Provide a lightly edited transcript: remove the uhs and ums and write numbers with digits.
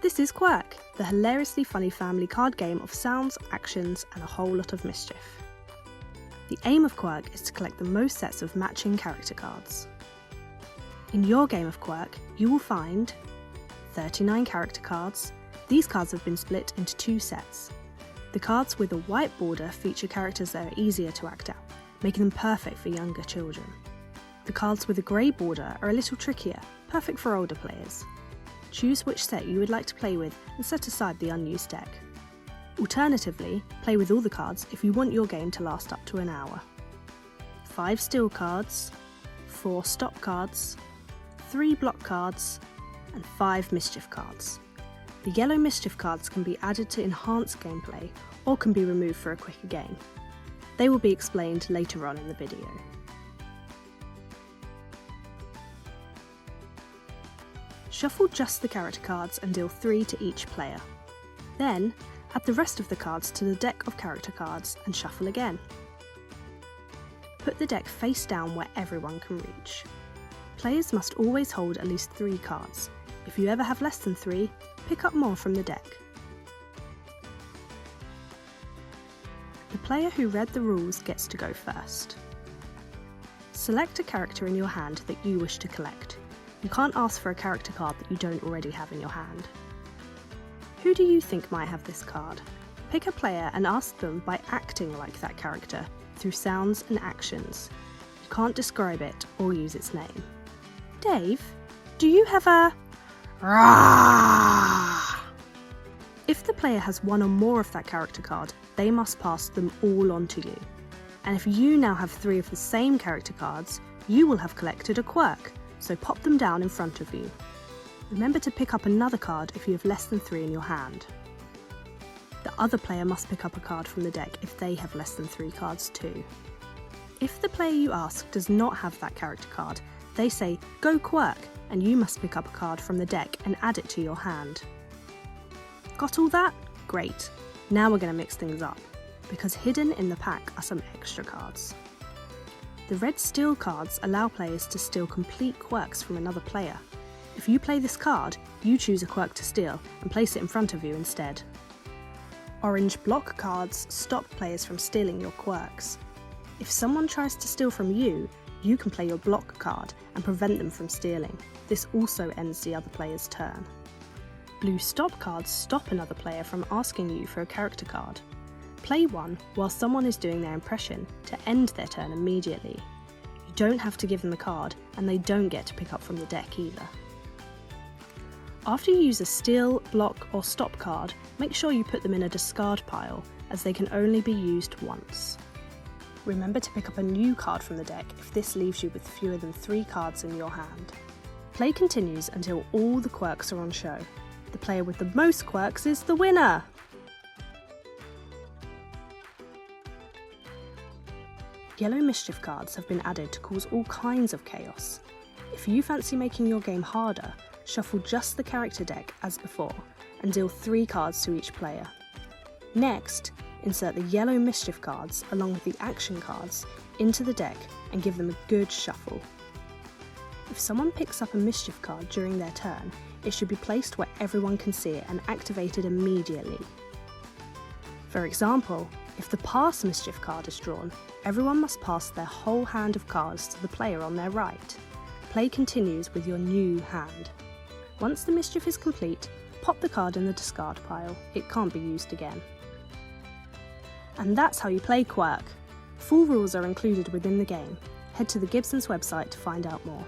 This is Quirk, the hilariously funny family card game of sounds, actions, and a whole lot of mischief. The aim of Quirk is to collect the most sets of matching character cards. In your game of Quirk, you will find 39 character cards. These cards have been split into 2 sets. The cards with a white border feature characters that are easier to act out, making them perfect for younger children. The cards with a grey border are a little trickier, perfect for older players. Choose which set you would like to play with and set aside the unused deck. Alternatively, play with all the cards if you want your game to last up to an hour. 5 still cards, 4 stop cards, 3 block cards, and 5 mischief cards. The yellow mischief cards can be added to enhance gameplay or can be removed for a quicker game. They will be explained later on in the video. Shuffle just the character cards and deal 3 to each player. Then, add the rest of the cards to the deck of character cards and shuffle again. Put the deck face down where everyone can reach. Players must always hold at least 3 cards. If you ever have less than 3, pick up more from the deck. The player who read the rules gets to go first. Select a character in your hand that you wish to collect. You can't ask for a character card that you don't already have in your hand. Who do you think might have this card? Pick a player and ask them by acting like that character through sounds and actions. You can't describe it or use its name. Dave, do you have a... Rah! If the player has one or more of that character card, they must pass them all on to you. And if you now have 3 of the same character cards, you will have collected a Quirk, so pop them down in front of you. Remember to pick up another card if you have less than 3 in your hand. The other player must pick up a card from the deck if they have less than 3 cards too. If the player you ask does not have that character card, they say, "Go Quirk," and you must pick up a card from the deck and add it to your hand. Got all that? Great. Now we're going to mix things up, because hidden in the pack are some extra cards. The red steal cards allow players to steal complete Quirks from another player. If you play this card, you choose a Quirk to steal and place it in front of you instead. Orange block cards stop players from stealing your Quirks. If someone tries to steal from you, you can play your block card and prevent them from stealing. This also ends the other player's turn. Blue stop cards stop another player from asking you for a character card. Play one while someone is doing their impression to end their turn immediately. You don't have to give them the card, and they don't get to pick up from the deck either. After you use a steal, block or stop card, make sure you put them in a discard pile, as they can only be used once. Remember to pick up a new card from the deck if this leaves you with fewer than 3 cards in your hand. Play continues until all the Quirks are on show. The player with the most Quirks is the winner! Yellow mischief cards have been added to cause all kinds of chaos. If you fancy making your game harder, shuffle just the character deck as before and deal 3 cards to each player. Next, insert the yellow mischief cards along with the action cards into the deck and give them a good shuffle. If someone picks up a mischief card during their turn, it should be placed where everyone can see it and activated immediately. For example, if the pass mischief card is drawn, everyone must pass their whole hand of cards to the player on their right. Play continues with your new hand. Once the mischief is complete, pop the card in the discard pile. It can't be used again. And that's how you play Quirk. Full rules are included within the game. Head to the Gibsons website to find out more.